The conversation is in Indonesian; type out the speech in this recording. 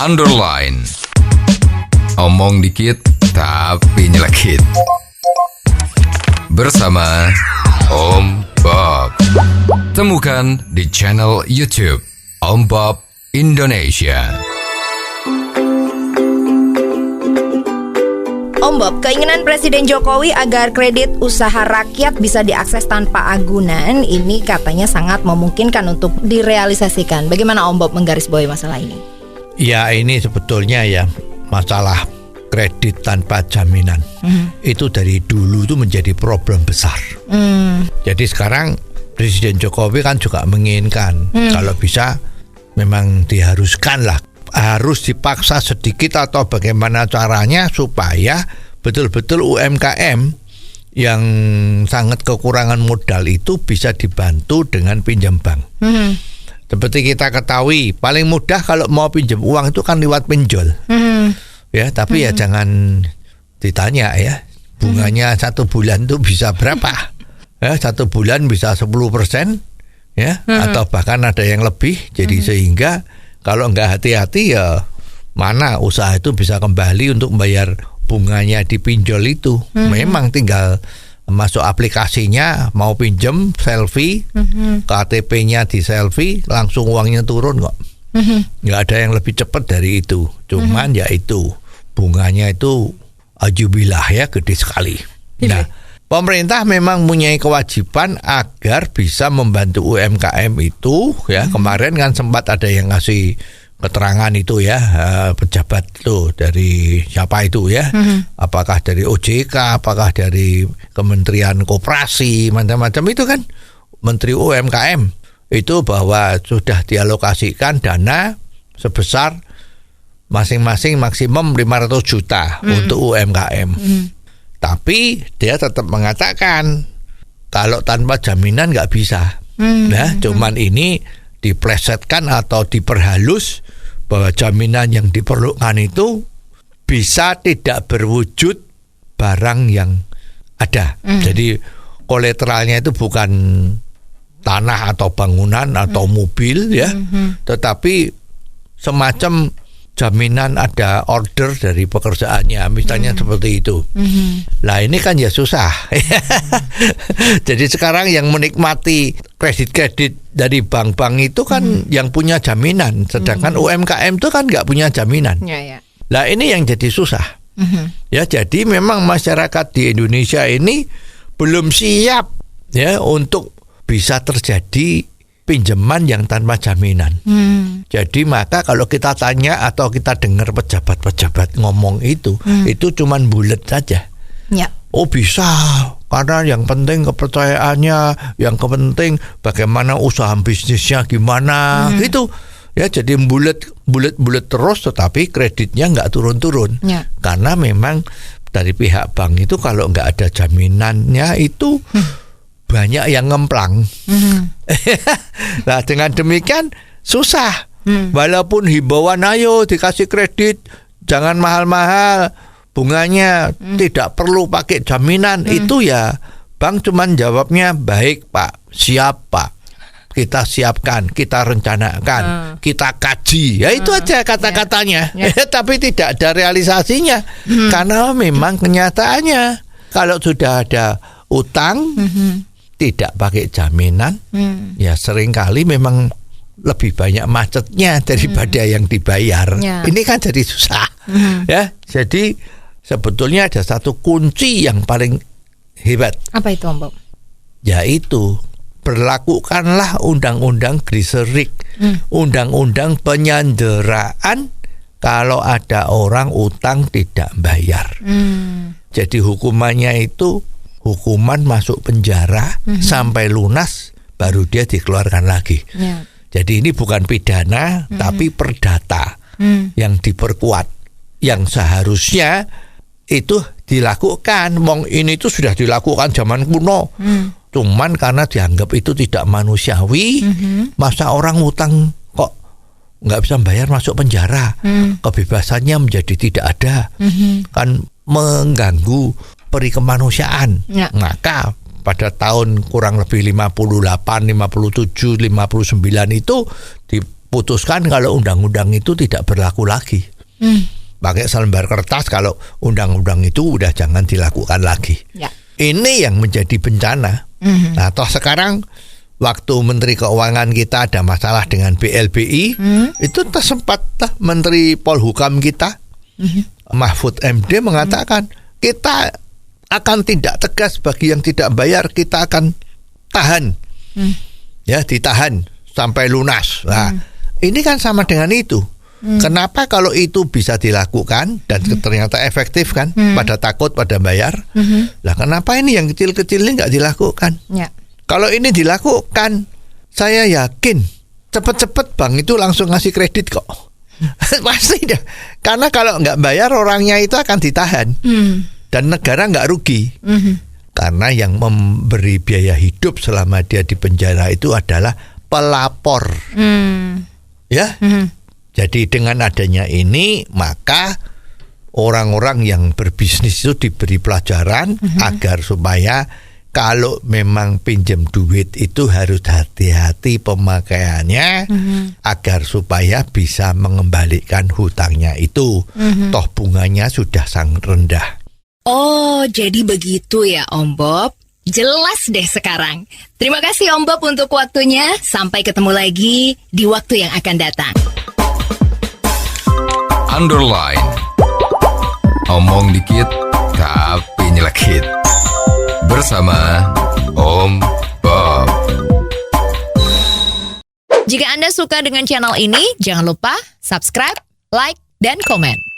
underline. Omong dikit tapi nyelekit. Bersama Om Bob. Temukan di channel YouTube Om Bob Indonesia. Om Bob, keinginan Presiden Jokowi agar kredit usaha rakyat bisa diakses tanpa agunan ini katanya sangat memungkinkan untuk direalisasikan. Bagaimana Om Bob menggarisbawahi masalah ini? Ya, ini sebetulnya ya masalah kredit tanpa jaminan. Itu dari dulu itu menjadi problem besar. Jadi sekarang Presiden Jokowi kan juga menginginkan kalau bisa memang diharuskan lah, harus dipaksa sedikit atau bagaimana caranya supaya betul-betul UMKM yang sangat kekurangan modal itu bisa dibantu dengan pinjam bank. Seperti kita ketahui, paling mudah kalau mau pinjam uang itu kan lewat pinjol. Ya, tapi ya jangan ditanya ya, bunganya 1 bulan itu bisa berapa? Ya, 1 bulan bisa 10%, ya, atau bahkan ada yang lebih. Jadi sehingga kalau nggak hati-hati ya mana usaha itu bisa kembali untuk membayar bunganya di pinjol itu. Memang tinggal masuk aplikasinya, mau pinjem selfie, KTP-nya di selfie, langsung uangnya turun kok. Nggak ada yang lebih cepat dari itu. Cuman ya itu bunganya itu ajubillah ya, gede sekali. Nah, pemerintah memang punya kewajiban agar bisa membantu UMKM itu ya. Kemarin kan sempat ada yang ngasih keterangan itu ya, pejabat itu dari siapa itu ya, apakah dari OJK, apakah dari Kementerian Koperasi, macam-macam itu kan, Menteri UMKM itu bahwa sudah dialokasikan dana sebesar masing-masing maksimum 500 juta untuk UMKM. Tapi dia tetap mengatakan kalau tanpa jaminan nggak bisa. Nah, cuman ini diplesetkan atau diperhalus bahwa jaminan yang diperlukan itu bisa tidak berwujud barang yang ada. Jadi kolateralnya itu bukan tanah atau bangunan atau mobil ya, tetapi semacam jaminan ada order dari pekerjaannya, misalnya seperti itu. Lah ini kan ya susah. Jadi sekarang yang menikmati kredit-kredit dari bank-bank itu kan yang punya jaminan, sedangkan UMKM itu kan nggak punya jaminan. Lah ini yang jadi susah. Ya, jadi memang masyarakat di Indonesia ini belum siap ya untuk bisa terjadi pinjaman yang tanpa jaminan. Jadi maka kalau kita tanya atau kita dengar pejabat-pejabat ngomong itu cuman bulet saja. Ya. Oh bisa, karena yang penting kepercayaannya, yang penting bagaimana usaha bisnisnya gimana, gitu. Ya, jadi bulet terus, tetapi kreditnya nggak turun-turun. Ya. Karena memang dari pihak bank itu kalau nggak ada jaminannya itu banyak yang ngemplang. Nah, dengan demikian susah. Walaupun himbauan ayo dikasih kredit, jangan mahal-mahal, bunganya tidak perlu pakai jaminan, itu ya bank cuman jawabnya baik Pak, siap Pak, kita siapkan, kita rencanakan, kita kaji, ya itu aja kata-katanya. Tapi tidak ada realisasinya. Karena memang kenyataannya kalau sudah ada utang tidak pakai jaminan, ya seringkali memang lebih banyak macetnya daripada yang dibayar. Ini kan jadi susah. Ya, jadi sebetulnya ada satu kunci yang paling hebat. Apa itu, Om Bob? Yaitu berlakukanlah undang-undang Griserik, undang-undang penyanderaan kalau ada orang utang tidak bayar. Jadi hukumannya itu hukuman masuk penjara sampai lunas, baru dia dikeluarkan lagi. Jadi ini bukan pidana, tapi perdata yang diperkuat, yang seharusnya itu dilakukan. Wong ini itu sudah dilakukan zaman kuno, cuman karena dianggap itu tidak manusiawi, masa orang utang kok nggak bisa bayar masuk penjara, kebebasannya menjadi tidak ada, kan mengganggu peri kemanusiaan. Maka pada tahun kurang lebih 58, 57, 59 itu putuskan kalau undang-undang itu tidak berlaku lagi. Pakai selembar kertas kalau undang-undang itu udah jangan dilakukan lagi. Ya. Ini yang menjadi bencana. Nah, toh sekarang waktu Menteri Keuangan kita ada masalah dengan BLBI, itu tersempat Menteri Polhukam kita, Mahfud MD mengatakan kita akan tindak tegas bagi yang tidak bayar, kita akan tahan, ya ditahan sampai lunas. Nah, ini kan sama dengan itu. Kenapa kalau itu bisa dilakukan dan ternyata efektif kan, pada takut pada bayar, lah kenapa ini yang kecil-kecil ini nggak dilakukan? Ya. Kalau ini dilakukan, saya yakin cepet-cepet bank itu langsung ngasih kredit kok. Pasti dah. Karena kalau nggak bayar orangnya itu akan ditahan dan negara nggak rugi. Karena yang memberi biaya hidup selama dia di penjara itu adalah pelapor. Ya. Jadi dengan adanya ini maka orang-orang yang berbisnis itu diberi pelajaran agar supaya kalau memang pinjam duit itu harus hati-hati pemakaiannya agar supaya bisa mengembalikan hutangnya itu. Toh bunganya sudah sangat rendah. Oh, jadi begitu ya Om Bob. Jelas deh sekarang. Terima kasih Om Bob untuk waktunya. Sampai ketemu lagi di waktu yang akan datang. Underline. Omong dikit tapi nyelekit. Bersama Om Bob. Jika Anda suka dengan channel ini, jangan lupa subscribe, like, dan komen.